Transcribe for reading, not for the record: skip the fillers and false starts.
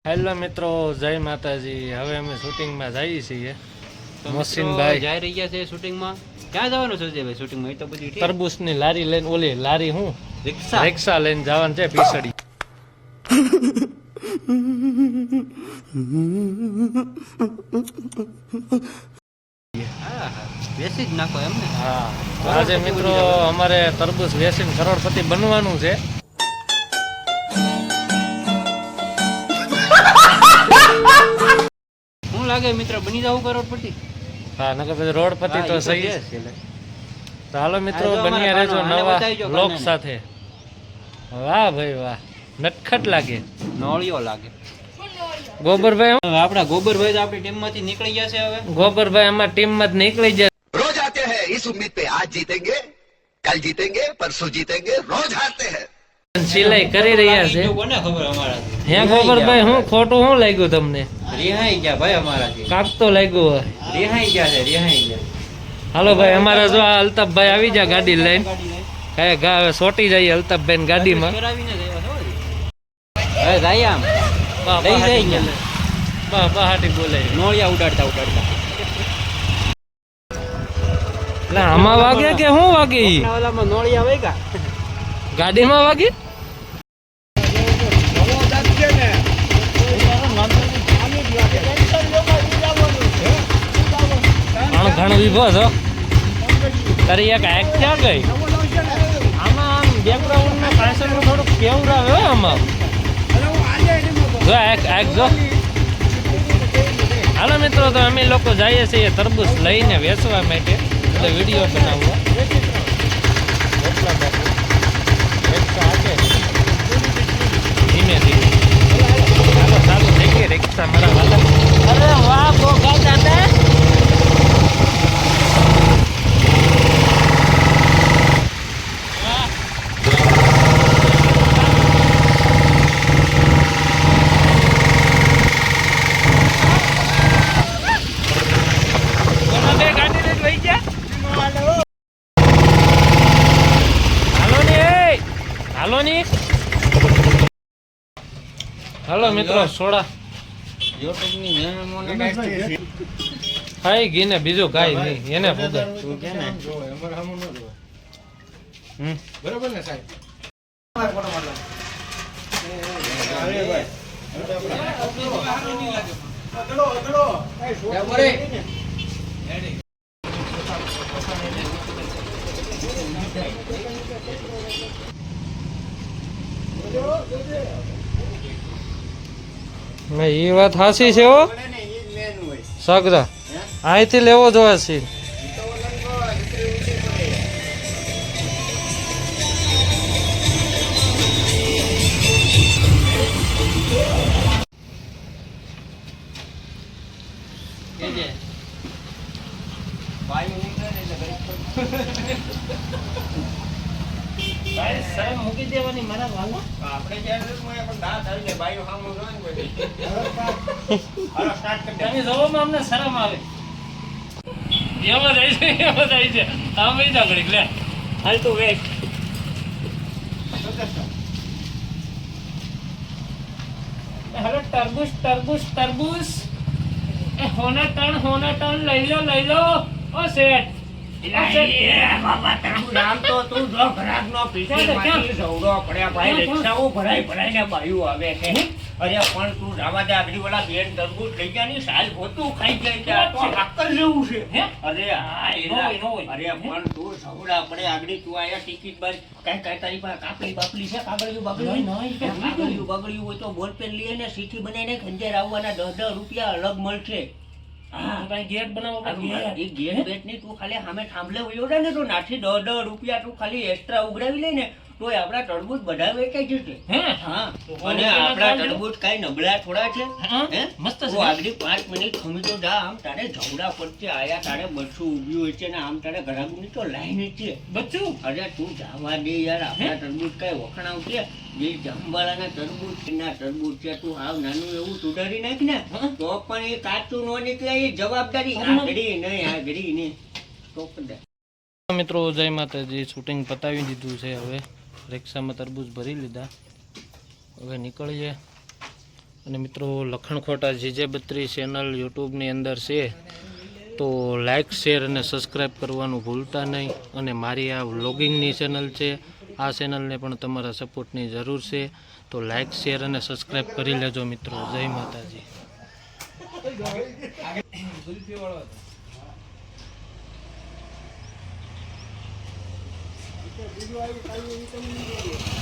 Hello મિત્રો, જય માતાજી। હવે અમે શૂટિંગમાં જઈએ છીએ। મોહસિનભાઈ જઈ રહ્યા છે શૂટિંગમાં। ક્યાં જવાનું છે ભાઈ શૂટિંગમાં? એ તો બધી તરબૂચની લારી લઈને, ઓલી લારી હું રિક્ષા રિક્ષા લઈને જવાનું છે પીસડી। બેસી જ નાખો એમ ને? હા, આજે મિત્રો અમારે તરબૂચ વેચીને કરોડપતિ બનવાનું છે। શું લાગે મિત્ર, બની જાવ કરોડપતિ? હા, નકર પછી રોડપતિ તો સહી છે। તો હાલો મિત્રો, બન્યા રહેજો નવા બ્લોગ સાથે। વાહ ભાઈ વાહ, નટખટ લાગે, નોળિયો લાગે। ગોબરભાઈ આપણા ગોબરભાઈ તો આપણી ટીમમાંથી નીકળી ગયા છે। હવે ગોબરભાઈ અમારી ટીમમાં જ નીકળી જાય। रोज आते हैं इस उम्मीद पे आज जीतेंगे, कल जीतेंगे, परसों जीतेंगे, रोज हारते हैं। સિલાઈ કરી રહ્યા છે। કોને ખબર અમારા હે ગોબરભાઈ, હું ખોટું શું લાગ્યું તમને? રિહાઈ ગયા ભાઈ, અમારાથી કાક તો લાગ્યું હોય। રિહાઈ ગયા છે, રિહાઈ ગયા। હાલો ભાઈ, અમારા જો આ અલ્તાફભાઈ આવી જાય ગાડી લઈને, કઈ સોટી જાય અલ્તાફભાઈ ગાડીમાં। ફેરાવીને જ આવ્યા છો। હવે જાય આમ લઈ જાય ને બહાટી બોલે, નોળિયા ઉડાડતા ઉડાડતા એટલે આમાં વાગે કે શું વાગે? ઈ ઓલામાં નોળિયા વાગ્યા ગાડીમાં વાગે? ઘણો વિભો છો તારી એક આંખ ક્યાં ગઈ? આમાં આમ બેકગ્રાઉન્ડમાં પાછળનું થોડુંક કેવું આવે આમાં, જો આંખ જો। હાલો મિત્રો, તો અમે લોકો જઈએ છીએ તરબૂચ લઈને વેચવા માટે, એટલે વિડીયો બનાવવો। ધીમે ધીમે ચાલુ થઈ ગઈ રિક્ષા મારા વાલા। અરે વાહ, બોગા દાદા, હાલો મિત્રો, સોડા ખાઈ ગઈ ને, બીજું કાઈ નહીં એને ફૂગે। બરોબર ને સાહેબ? એ વાત હાસી છે હો સગરા, અહીંથી લેવો જોઈએ છે। મૂકી દેવાની મારા વાલા, આપણે જ્યારે પણ દાંત આવી જાય બાઈઓ સામું જોઈને કોઈ હાલો સ્ટાર્ટ કરી દે। તમે જોવામાં અમને શરમ આવે, એમાં જાય છે, એમાં જાય છે। આમ વઈ જા ઘડીક, લે હાલ તું વેચ। હેલો તરબૂચ તરબૂચ તરબૂચ, એ હોના ટન લઈ લો ઓ શેઠ। નામ તો તું જો ઘરાક નો પીછેમાંથી સૌડો પડ્યા ભાઈ, રિક્ષાઓ ભરાઈને બાયું આવે છે। અરે પણ તું જવા દે, આગળ ઓલા બેન તરબૂચ લઈ ગયા ની સાલ પોતું ખાઈ જાય છે, આ તો હાકર જેવું છે। અરે હા એલા, અરે પણ તું સૌડા પડે આગળ, તું આયા ટિકિટ બાર કઈ તારી પાસે કાપલી બાપલી છે? કાગળિયું બગડ્યું હોય તો બોલપેન લઈએ ને સીઠી બનાવીને ખંજેર આવવાના 10 રૂપિયા અલગ મળશે। ગેટ બનાવો, ગેટ બેટ ની તું ખાલી સામે થાંભલે ઉયોડે ને તો નાથી 10 રૂપિયા તું ખાલી એક્સ્ટ્રા ઉઘરાવી લે ને તો આપડા તરબૂચ બધા વેચાઈ જશે। હા, અને આપડા તરબૂચ કઈ નબળા થોડા છે? મસ્ત છે। આગળ 5 મિનિટ ખમી તો જા, આમ તારે જવડા પડશે આયા, તારે બચ્ચું ઉભ્યું હોય છે ને આમ તારે ઘરાગુની તો લાઈન છે બચ્ચું। અરે તું જવા દે યાર, આપડા તરબૂચ કઈ વખણાવ છે? જે જામવાળાના તરબૂચ છે, તું હાવ નાનું એવું સુધારી નાખ ને તો પણ એ કાચું નો નીકળે, એ જવાબદારી આગળી નહીં તો મિત્રો જય માતાજી, શૂટિંગ પતાવી દીધું છે। હવે રિક્ષામાં તરબૂચ ભરી લીધા, હવે નીકળીએ અને મિત્રો લખણખોટા GJ32 ચેનલ યુટ્યુબની અંદર છે, તો લાઇક શેર અને સબસ્ક્રાઈબ કરવાનું ભૂલતા નહીં. અને મારી આ વ્લોગિંગની ચેનલ છે, આ ચેનલને પણ તમારા સપોર્ટની જરૂર છે, તો લાઇક શેર અને સબસ્ક્રાઈબ કરી લેજો મિત્રો. જય માતાજી. બીજું આવી